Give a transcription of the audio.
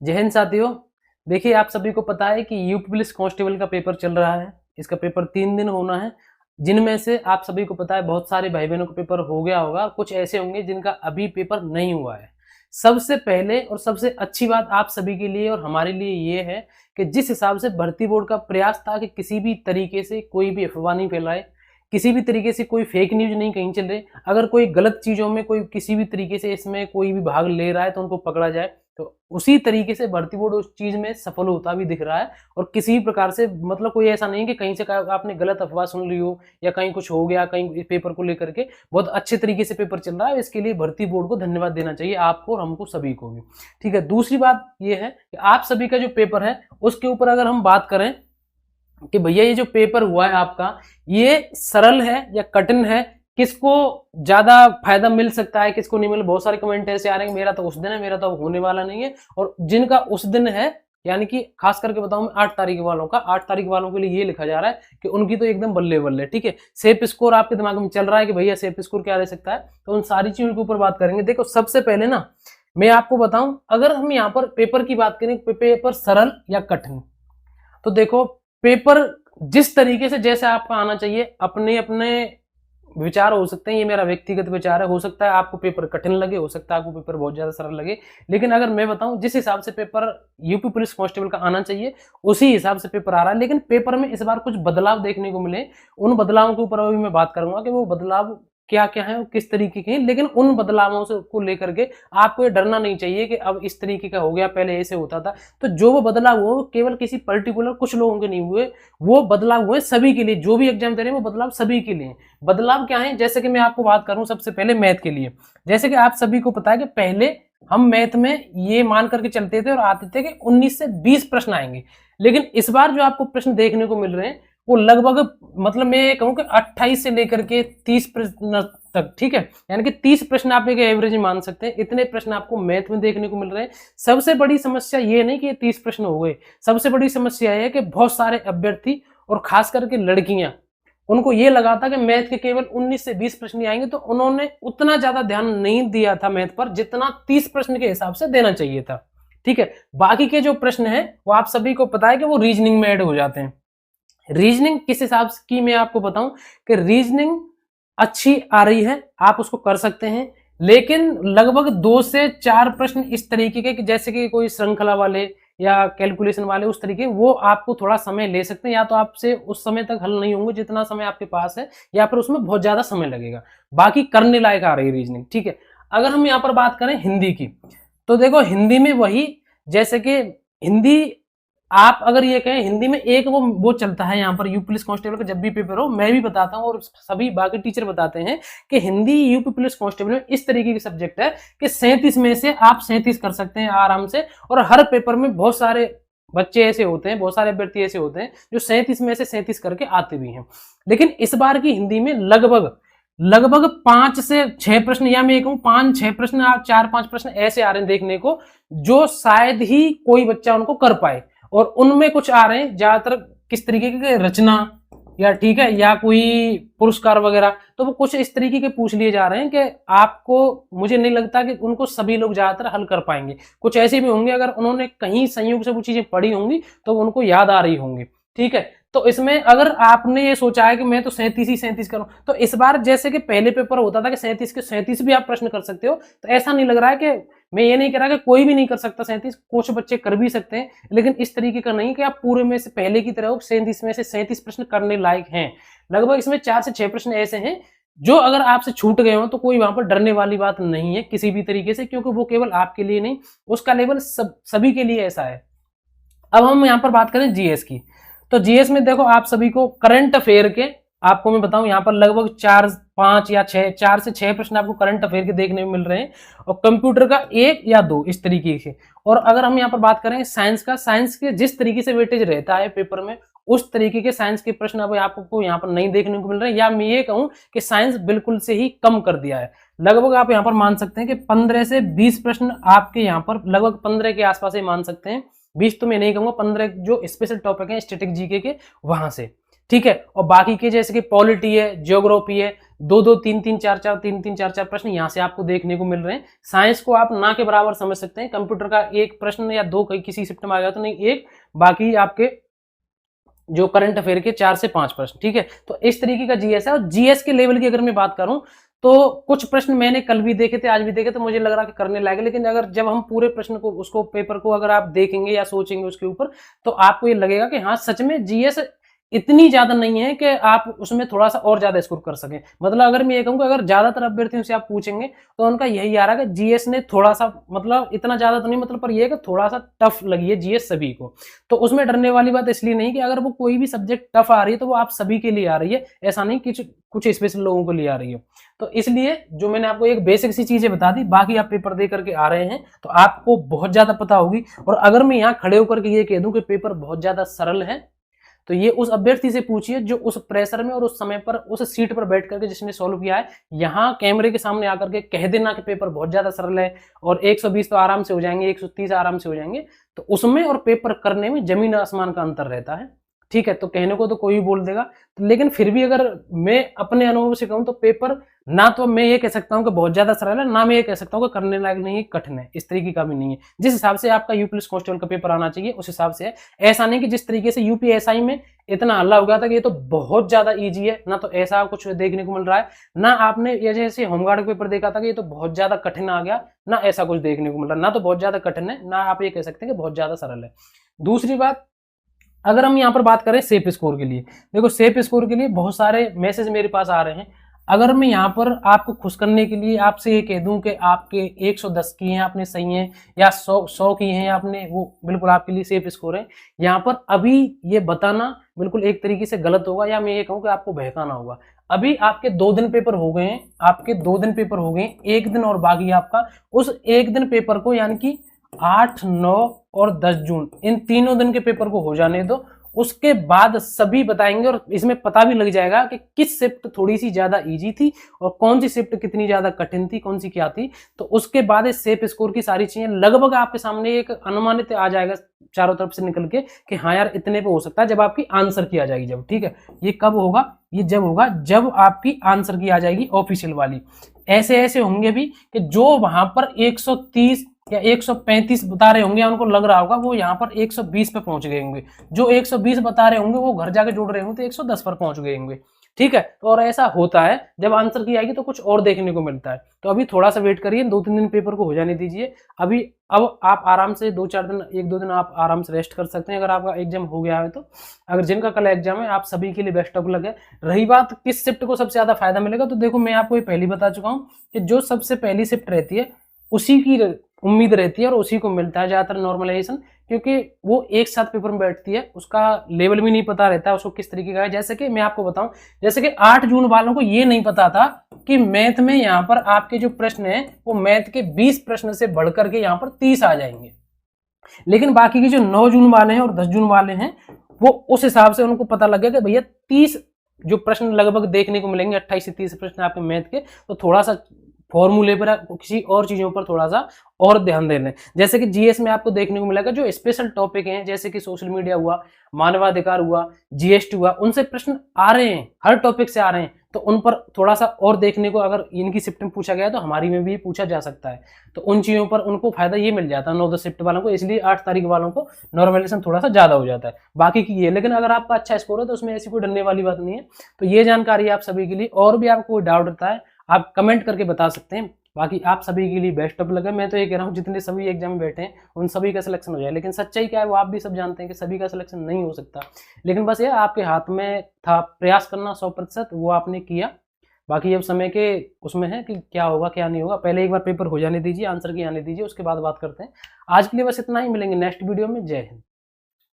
जय हिंद साथियों। देखिए, आप सभी को पता है कि यूपी पुलिस कांस्टेबल का पेपर चल रहा है। इसका पेपर 3 दिन होना है, जिनमें से आप सभी को पता है बहुत सारे भाई बहनों का पेपर हो गया होगा, कुछ ऐसे होंगे जिनका अभी पेपर नहीं हुआ है। सबसे पहले और सबसे अच्छी बात आप सभी के लिए और हमारे लिए ये है कि जिस हिसाब से भर्ती बोर्ड का प्रयास था कि किसी भी तरीके से कोई भी अफवाह नहीं फैलाए, किसी भी तरीके से कोई फेक न्यूज नहीं कहीं चले, अगर कोई गलत चीजों में कोई किसी भी तरीके से इसमें कोई भी भाग ले रहा है तो उनको पकड़ा जाए, तो उसी तरीके से भर्ती बोर्ड उस चीज में सफल होता भी दिख रहा है। और किसी भी प्रकार से मतलब कोई ऐसा नहीं कि कहीं से आपने गलत अफवाह सुन ली हो या कहीं कुछ हो गया, कहीं पेपर को लेकर के बहुत अच्छे तरीके से पेपर चल रहा है। इसके लिए भर्ती बोर्ड को धन्यवाद देना चाहिए, आपको और हमको सभी को भी। ठीक है, दूसरी बात यह है कि आप सभी का जो पेपर है उसके ऊपर अगर हम बात करें कि भैया ये जो पेपर हुआ है आपका, ये सरल है या कठिन है, किसको ज्यादा फायदा मिल सकता है, किसको नहीं मिल। बहुत सारे कमेंट ऐसे आ रहे हैं मेरा तो उस दिन है, मेरा तो होने वाला नहीं है। और जिनका उस दिन है, यानी कि खास करके बताऊं मैं 8 तारीख वालों का, 8 तारीख वालों के लिए ये लिखा जा रहा है कि उनकी तो एकदम बल्ले बल्ले। ठीक है, सेफ स्कोर आपके दिमाग में चल रहा है कि भैया सेफ स्कोर क्या रह सकता है, तो उन सारी चीजों के ऊपर बात करेंगे। देखो, सबसे पहले ना मैं आपको बताऊं, अगर हम यहाँ पर पेपर की बात करें, पेपर सरल या कठिन, तो देखो पेपर जिस तरीके से जैसे आपका आना चाहिए, अपने अपने विचार हो सकते हैं, ये मेरा व्यक्तिगत विचार है। हो सकता है आपको पेपर कठिन लगे, हो सकता है आपको पेपर बहुत ज्यादा सरल लगे, लेकिन अगर मैं बताऊं जिस हिसाब से पेपर यूपी पुलिस कांस्टेबल का आना चाहिए उसी हिसाब से पेपर आ रहा है। लेकिन पेपर में इस बार कुछ बदलाव देखने को मिले, उन बदलावों के ऊपर अभी मैं बात करूंगा कि वो बदलाव क्या क्या है, किस तरीके के हैं। लेकिन उन बदलावों से को लेकर के आपको ये डरना नहीं चाहिए कि अब इस तरीके का हो गया, पहले ऐसे होता था। तो जो वो बदलाव हुआ केवल किसी पर्टिकुलर कुछ लोगों के नहीं हुए, वो बदलाव हुए सभी के लिए। जो भी एग्जाम दे रहे हैं वो बदलाव सभी के लिए। बदलाव क्या है, जैसे कि मैं आपको बात करूं सबसे पहले मैथ के लिए। जैसे कि आप सभी को पता है कि पहले हम मैथ में ये मान करके चलते थे और आते थे कि 19 से 20 प्रश्न आएंगे, लेकिन इस बार जो आपको प्रश्न देखने को मिल रहे हैं वो लगभग, मतलब मैं ये कहूं कि 28 से लेकर के 30 प्रश्न तक। ठीक है, यानी कि 30 प्रश्न आप एक एवरेज मान सकते हैं, इतने प्रश्न आपको मैथ में देखने को मिल रहे हैं। सबसे बड़ी समस्या ये नहीं कि ये 30 प्रश्न हो गए, सबसे बड़ी समस्या है कि बहुत सारे अभ्यर्थी और खास करके लड़कियां, उनको ये लगा था कि मैथ के केवल 19 से 20 प्रश्न ही आएंगे, तो उन्होंने उतना ज्यादा ध्यान नहीं दिया था मैथ पर जितना 30 प्रश्न के हिसाब से देना चाहिए था। ठीक है, बाकी के जो प्रश्न है वो आप सभी को पता है कि वो रीजनिंग में ऐड हो जाते हैं। रीजनिंग किस हिसाब से की मैं आपको बताऊं कि रीजनिंग अच्छी आ रही है, आप उसको कर सकते हैं, लेकिन लगभग 2 से 4 प्रश्न इस तरीके के कि जैसे कि कोई श्रृंखला वाले या कैलकुलेशन वाले उस तरीके, वो आपको थोड़ा समय ले सकते हैं, या तो आपसे उस समय तक हल नहीं होंगे जितना समय आपके पास है, या फिर उसमें बहुत ज्यादा समय लगेगा। बाकी करने लायक आ रही है रीजनिंग। ठीक है, अगर हम यहाँ पर बात करें हिंदी की, तो देखो हिंदी में वही, जैसे कि हिंदी आप अगर ये कहें, हिंदी में एक वो चलता है यहाँ पर यूपी पुलिस कांस्टेबल का जब भी पेपर हो, मैं भी बताता हूँ और सभी बाकी टीचर बताते हैं कि हिंदी यूपी पुलिस कांस्टेबल में इस तरीके की सब्जेक्ट है कि 37 में से आप 37 कर सकते हैं आराम से। और हर पेपर में बहुत सारे बच्चे ऐसे होते हैं, बहुत सारे अभ्यर्थी ऐसे होते हैं जो 37 में से 37 करके आते भी हैं। लेकिन इस बार की हिंदी में लगभग 5 से 6 प्रश्न, या मैं कहूं 5-6 प्रश्न, 4-5 प्रश्न ऐसे आ रहे हैं देखने को जो शायद ही कोई बच्चा उनको कर पाए। और उनमें कुछ आ रहे हैं ज्यादातर किस तरीके के, रचना या ठीक है या कोई पुरस्कार वगैरह, तो वो कुछ इस तरीके के पूछ लिए जा रहे हैं कि आपको, मुझे नहीं लगता कि उनको सभी लोग ज्यादातर हल कर पाएंगे। कुछ ऐसे भी होंगे अगर उन्होंने कहीं संयोग से वो चीजें पढ़ी होंगी तो उनको याद आ रही होंगी। ठीक है, तो इसमें अगर आपने ये सोचा है कि मैं तो 37 करूं, तो इस बार जैसे कि पहले पेपर होता था कि 37 के 37 भी आप प्रश्न कर सकते हो, तो ऐसा नहीं लग रहा है कि, मैं ये नहीं कह रहा कि कोई भी नहीं कर सकता 37, कुछ बच्चे कर भी सकते हैं, लेकिन इस तरीके का नहीं कि आप पूरे में से पहले की तरह 37 में से 37 प्रश्न करने लायक हैं। लगभग इसमें 4 से 6 प्रश्न ऐसे हैं जो अगर आपसे छूट गए हो तो कोई वहां पर डरने वाली बात नहीं है किसी भी तरीके से, क्योंकि वो केवल आपके लिए नहीं, उसका लेवल सभी के लिए ऐसा है। अब हम यहाँ पर बात करें जीएस की, तो जीएस में देखो आप सभी को करंट अफेयर के, आपको मैं बताऊं यहाँ पर लगभग 4-5 या 4 से 6 प्रश्न आपको करंट अफेयर के देखने में मिल रहे हैं, और कंप्यूटर का 1 या 2 इस तरीके से। और अगर हम यहाँ पर बात करें साइंस का, साइंस के जिस तरीके से वेटेज रहता है पेपर में, उस तरीके के साइंस के प्रश्न अब आपको यहाँ पर नहीं देखने को मिल रहे हैं, या मैं ये कहूं कि साइंस बिल्कुल से ही कम कर दिया है। लगभग आप यहाँ पर मान सकते हैं कि 15 से 20 प्रश्न आपके यहाँ पर, लगभग 15 के आसपास ही मान सकते हैं, 20 तो मैं नहीं कहूंगा, 15 जो स्पेशल टॉपिक है स्टैटिक जीके के, वहां से। ठीक है। और बाकी के जैसे कि पॉलिटी है, ज्योग्राफी है, 2-2, 3-3, 4-4, 3-3, 4-4 प्रश्न यहाँ से आपको देखने को मिल रहे हैं। साइंस को आप ना के बराबर समझ सकते हैं, कंप्यूटर का एक प्रश्न या दो किसी शिफ्ट में आ गया तो नहीं, एक, बाकी आपके जो करंट अफेयर के 4 से 5 प्रश्न, ठीक है। तो इस तरीके का जीएस है। और जीएस के लेवल की अगर मैं बात करूं तो कुछ प्रश्न मैंने कल भी देखे थे, आज भी देखे, तो मुझे लग रहा कि करने लायक है। लेकिन अगर जब हम पूरे प्रश्न को, उसको पेपर को अगर आप देखेंगे या सोचेंगे उसके ऊपर, तो आपको ये लगेगा कि हाँ सच में जीएस इतनी ज्यादा नहीं है कि आप उसमें थोड़ा सा और ज्यादा स्कोर कर सकें। मतलब अगर मैं ये कहूँ, अगर ज्यादातर अभ्यर्थियों से आप पूछेंगे तो उनका यही आ रहा है कि जीएस ने थोड़ा सा, मतलब इतना ज्यादा तो नहीं, मतलब पर यह कि थोड़ा सा टफ लगी है जीएस सभी को। तो उसमें डरने वाली बात इसलिए नहीं कि अगर वो कोई भी सब्जेक्ट टफ आ रही है तो वो आप सभी के लिए आ रही है, ऐसा नहीं कि कुछ स्पेशल लोगों के लिए आ रही है। तो इसलिए जो मैंने आपको एक बेसिक सी चीजें बता दी, बाकी आप पेपर दे करके आ रहे हैं तो आपको बहुत ज्यादा पता होगी। और अगर मैं यहाँ खड़े होकर के ये कह दूं कि पेपर बहुत ज्यादा सरल है, तो ये उस अभ्यर्थी से पूछिए जो उस प्रेशर में और उस समय पर उस सीट पर बैठ करके जिसने सॉल्व किया है। यहाँ कैमरे के सामने आकर के कह देना कि पेपर बहुत ज्यादा सरल है और 120 तो आराम से हो जाएंगे, 130 आराम से हो जाएंगे, तो उसमें और पेपर करने में जमीन आसमान का अंतर रहता है, ठीक है। तो कहने को तो कोई बोल देगा, लेकिन फिर भी अगर मैं अपने अनुभव से कहूं तो पेपर ना तो मैं ये कह सकता हूं कि बहुत ज्यादा सरल है, ना मैं ये कह सकता हूं कि करने लायक नहीं है, कठिन है, इस तरीके का भी नहीं है। जिस हिसाब से आपका यूपी पुलिस कांस्टेबल का पेपर आना चाहिए उस हिसाब से है। ऐसा नहीं कि जिस तरीके से यूपीएसआई में इतना हल्ला हो गया था कि ये तो बहुत ज्यादा ईजी है, ना तो ऐसा कुछ देखने को मिल रहा है, ना आपने ये जैसे होमगार्ड का पेपर देखा था कि ये तो बहुत ज्यादा कठिन आ गया, ना ऐसा कुछ देखने को मिल रहा है। ना तो बहुत ज्यादा कठिन है, ना आप ये कह सकते हैं कि बहुत ज्यादा सरल है। दूसरी बात, अगर हम यहाँ पर बात करें सेफ स्कोर के लिए, देखो सेफ स्कोर के लिए बहुत सारे मैसेज मेरे पास आ रहे हैं। अगर मैं यहाँ पर आपको खुश करने के लिए आपसे ये कह दूं कि आपके 110 की हैं आपने सही हैं, या 100 की हैं आपने, वो बिल्कुल आपके लिए सेफ स्कोर है, यहाँ पर अभी ये बताना बिल्कुल एक तरीके से गलत होगा, या मैं ये कहूँ कि आपको बहकाना होगा। अभी आपके 2 दिन पेपर हो गए हैं, आपके 2 दिन पेपर हो गए, 1 दिन और बाकी आपका। उस 1 दिन पेपर को यानी कि 8, 9 और 10 जून इन तीनों दिन के पेपर को हो जाने दो, उसके बाद सभी बताएंगे और इसमें पता भी लग जाएगा कि किस शिफ्ट थोड़ी सी ज्यादा इजी थी और कौन सी शिफ्ट कितनी ज्यादा कठिन थी, कौन सी क्या थी। तो उसके बाद इस सेफ स्कोर की सारी चीजें लगभग आपके सामने एक अनुमानित आ जाएगा चारों तरफ से निकल के कि हाँ यार इतने पे हो सकता है, जब आपकी आंसर की आ जाएगी जब, ठीक है। ये कब होगा, ये जब होगा जब आपकी आंसर की आ जाएगी ऑफिशियल वाली। ऐसे ऐसे होंगे भी कि जो वहां पर 130 या 135 बता रहे होंगे, उनको लग रहा होगा वो यहाँ पर 120 पे पहुंच गए होंगे, जो 120 बता रहे होंगे वो घर जाके जोड़ रहे होंगे तो 110 पर पहुंच गए होंगे, ठीक है। तो और ऐसा होता है, जब आंसर की आएगी तो कुछ और देखने को मिलता है। तो अभी थोड़ा सा वेट करिए, 2-3 दिन पेपर को हो जाने दीजिए। अभी अब आप आराम से 2-4 दिन, 1-2 दिन आप आराम से रेस्ट कर सकते हैं अगर आपका एग्जाम हो गया है तो। अगर जिनका कल एग्जाम है आप सभी के लिए बेस्ट ऑफ लक है। रही बात किस शिफ्ट को सबसे ज्यादा फायदा मिलेगा, तो देखो मैं आपको ये पहले बता चुका हूँ कि जो सबसे पहली शिफ्ट रहती है उसी की उम्मीद रहती है और उसी को मिलता है ज्यादातर नॉर्मलाइजेशन, क्योंकि वो एक साथ पेपर में बैठती है, उसका लेवल भी नहीं पता रहता है उसको किस तरीके का है। जैसे कि मैं आपको बताऊं, जैसे कि 8 जून वालों को ये नहीं पता था कि मैथ में यहाँ पर आपके जो प्रश्न है वो मैथ के 20 प्रश्न से बढ़कर के यहाँ पर 30 आ जाएंगे। लेकिन बाकी के जो 9 जून वाले हैं और 10 जून वाले हैं वो उस हिसाब से उनको पता लग गया कि भैया 30 जो प्रश्न लगभग देखने को मिलेंगे, 28 से 30 प्रश्न आपके मैथ के, तो थोड़ा सा फॉर्मूले पर किसी और चीजों पर थोड़ा सा और ध्यान देना है। जैसे कि जीएस में आपको देखने को मिलेगा जो स्पेशल टॉपिक हैं, जैसे कि सोशल मीडिया हुआ, मानवाधिकार हुआ, जीएसटी हुआ, उनसे प्रश्न आ रहे हैं, हर टॉपिक से आ रहे हैं। तो उन पर थोड़ा सा और देखने को, अगर इनकी शिफ्ट में पूछा गया तो हमारी में भी पूछा जा सकता है, तो उन चीजों पर उनको फायदा ये मिल जाता है 9-10 शिफ्ट वालों को, इसलिए 8 तारीख वालों को नॉर्मलाइजेशन थोड़ा सा ज्यादा हो जाता है बाकी की ये। लेकिन अगर आपका अच्छा स्कोर है तो उसमें ऐसी कोई डरने वाली बात नहीं है। तो ये जानकारी आप सभी के लिए, और भी आपको कोई डाउट रहता है आप कमेंट करके बता सकते हैं। बाकी आप सभी के लिए बेस्ट ऑफ लक है। मैं तो ये कह रहा हूँ जितने सभी एग्जाम में बैठे हैं उन सभी का सिलेक्शन हो जाए, लेकिन सच्चाई क्या है वो आप भी सब जानते हैं कि सभी का सिलेक्शन नहीं हो सकता। लेकिन बस ये आपके हाथ में था प्रयास करना 100%, वो आपने किया। बाकी अब समय के उसमें है कि क्या होगा क्या नहीं होगा, पहले एक बार पेपर हो जाने दीजिए, आंसर की आने दीजिए, उसके बाद बात करते हैं। आज के लिए बस इतना ही, मिलेंगे नेक्स्ट वीडियो में। जय हिंद।